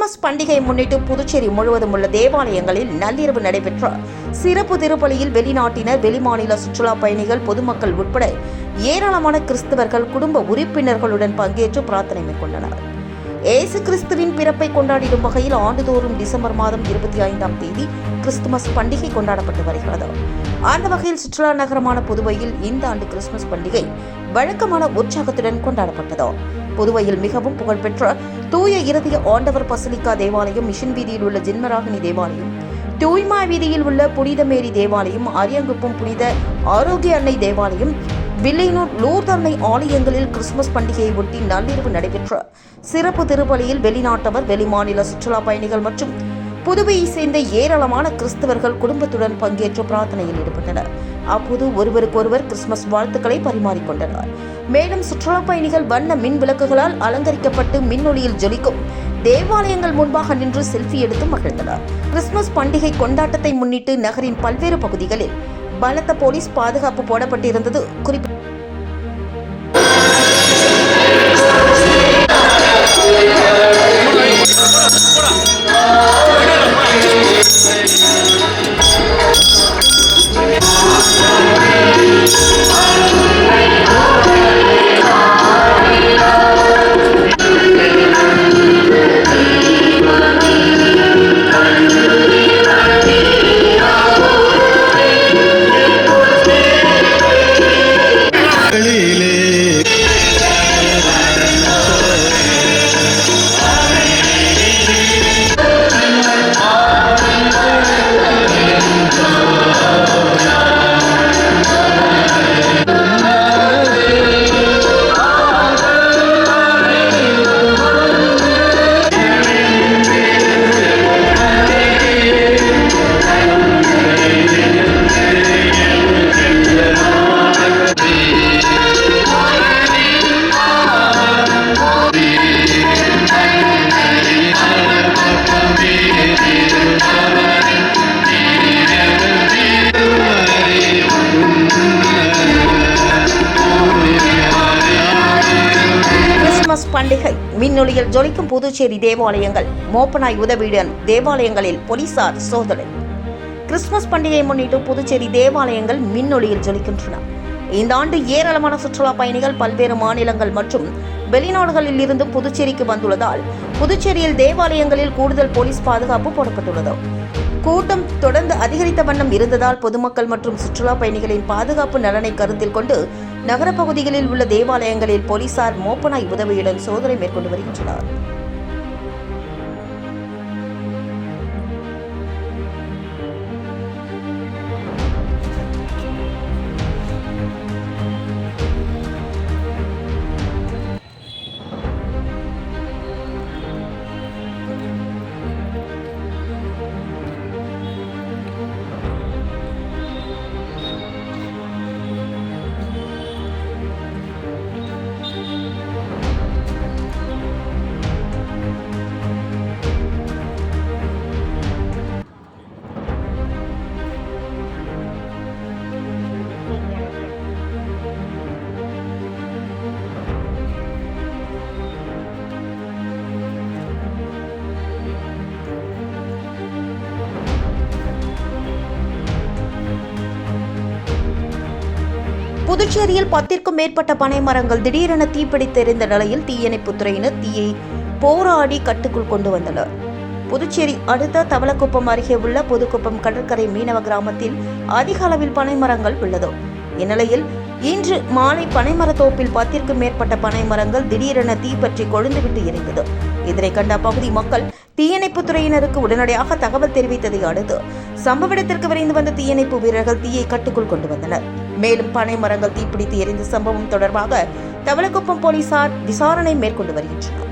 Christmas பண்டிகையை முன்னிட்டு புதுச்சேரி முழுவதும் உள்ள தேவாலயங்களில் நள்ளிரவு நடைபெற்ற சிறப்பு திருப்பலியில் வெளிநாட்டினர், வெளிமாநில சுற்றுலா பயணிகள், பொதுமக்கள் உட்பட ஏராளமான கிறிஸ்தவர்கள் குடும்ப உறுப்பினர்களுடன் பங்கேற்று பிரார்த்தனை மேற்கொண்டனர். இயேசு கிறிஸ்துவின் பிறப்பை கொண்டாடிடும் வகையில் ஆண்டுதோறும் டிசம்பர் மாதம் 25ஆம் தேதி கிறிஸ்துமஸ் பண்டிகை கொண்டாடப்பட்டு வருகிறது. அந்த வகையில் சுற்றுலா நகரமான புதுவையில் இந்த ஆண்டு கிறிஸ்துமஸ் பண்டிகை வழக்கமான உற்சாகத்துடன் கொண்டாடப்பட்டது. புதுவையில் மிகவும் புகழ்பெற்ற தூய இருதய ஆண்டவர் பசிலிக்கா தேவாலயம், மிஷன் வீதியில் உள்ள ஜென்மராகினி தேவாலயம், தூய்மா வீதியில் உள்ள புனித மேரி தேவாலயம், அரியங்குப்பம் புனித ஆரோக்கிய அன்னை தேவாலயம், வில்லையனூர் லூர்து அன்னை ஆலயங்களில் கிறிஸ்துமஸ் பண்டிகையை ஒட்டி நள்ளிரவு நடைபெற்ற சிறப்பு திருப்பலியில் வெளிநாட்டவர், வெளிமாநில சுற்றுலா பயணிகள் மற்றும் புதுவையை சேர்ந்த ஏராளமான கிறிஸ்தவர்கள் குடும்பத்துடன் பங்கேற்று பிரார்த்தனையில் ஈடுபட்டனர். அப்போது ஒருவருக்கொருவர் கிறிஸ்துமஸ் வாழ்த்துக்களை பரிமாறிக்கொண்டனர். மேலும் சுற்றுலா பயணிகள் வண்ண மின் விளக்குகளால் அலங்கரிக்கப்பட்டு மின்னொளியில் ஜொலிக்கும் தேவாலயங்கள் முன்பாக நின்று செல்ஃபி எடுத்து மகிழ்ந்தனர். கிறிஸ்துமஸ் பண்டிகை கொண்டாட்டத்தை முன்னிட்டு நகரின் பல்வேறு பகுதிகளில் பலத்த போலீஸ் பாதுகாப்பு போடப்பட்டிருந்தது குறிப்பிட்ட பண்டிகை மின்னொளியில் ஜொலிக்கும் புதுச்சேரி தேவாலயங்கள், மோப்பனாய் உதவியுடன் தேவாலயங்களில் போலீசார் சோதனை. கிறிஸ்துமஸ் பண்டிகையை முன்னிட்டு புதுச்சேரி தேவாலயங்கள் மின்னொளியில் ஜொலிக்கின்றன. இந்த ஆண்டு ஏராளமான சுற்றுலா பயணிகள் பல்வேறு மாநிலங்கள் மற்றும் வெளிநாடுகளில் இருந்து புதுச்சேரிக்கு வந்துள்ளதால் புதுச்சேரியில் தேவாலயங்களில் கூடுதல் போலீஸ் பாதுகாப்பு போடப்பட்டுள்ளது. கூட்டம் தொடர்ந்து அதிகரித்த வண்ணம் இருந்ததால் பொதுமக்கள் மற்றும் சுற்றுலா பயணிகளின் பாதுகாப்பு நலனை கருத்தில் கொண்டு நகர பகுதிகளில் உள்ள தேவாலயங்களில் போலீசார் மோப்பனாய் உதவியுடன் சோதனை மேற்கொண்டு வருகின்றனர். புதுச்சேரியில் 10க்கும் மேற்பட்ட பனை மரங்கள் திடீரென தீப்பிடித்தெரிந்த நிலையில் தீயணைப்புத் துறையினர் தீயை போராடி கட்டுக்குள் கொண்டு வந்தனர். புதுச்சேரி அடுத்த தவளக்குப்பம் அருகே உள்ள புதுக்குப்பம் கடற்கரை மீனவ கிராமத்தில் அதிக அளவில் பனை மரங்கள் உள்ளது. இந்நிலையில் இன்று மாலை பனைமரத்தோப்பில் 10க்கும் மேற்பட்ட பனை மரங்கள் திடீரென தீப்பற்றி கொழுந்துவிட்டு எரிந்தது. இதனை கண்ட அப்பகுதி மக்கள் தீயணைப்பு துறையினருக்கு உடனடியாக தகவல் தெரிவித்ததை அடுத்து சம்பவ இடத்திற்கு விரைந்து வந்த தீயணைப்பு வீரர்கள் தீயை கட்டுக்குள் கொண்டு வந்தனர். மேலும் பனை மரங்கள் தீப்பிடித்து எரிந்த சம்பவம் தொடர்பாக தவளக்குப்பம் போலீசார் விசாரணை மேற்கொண்டு வருகின்றனர்.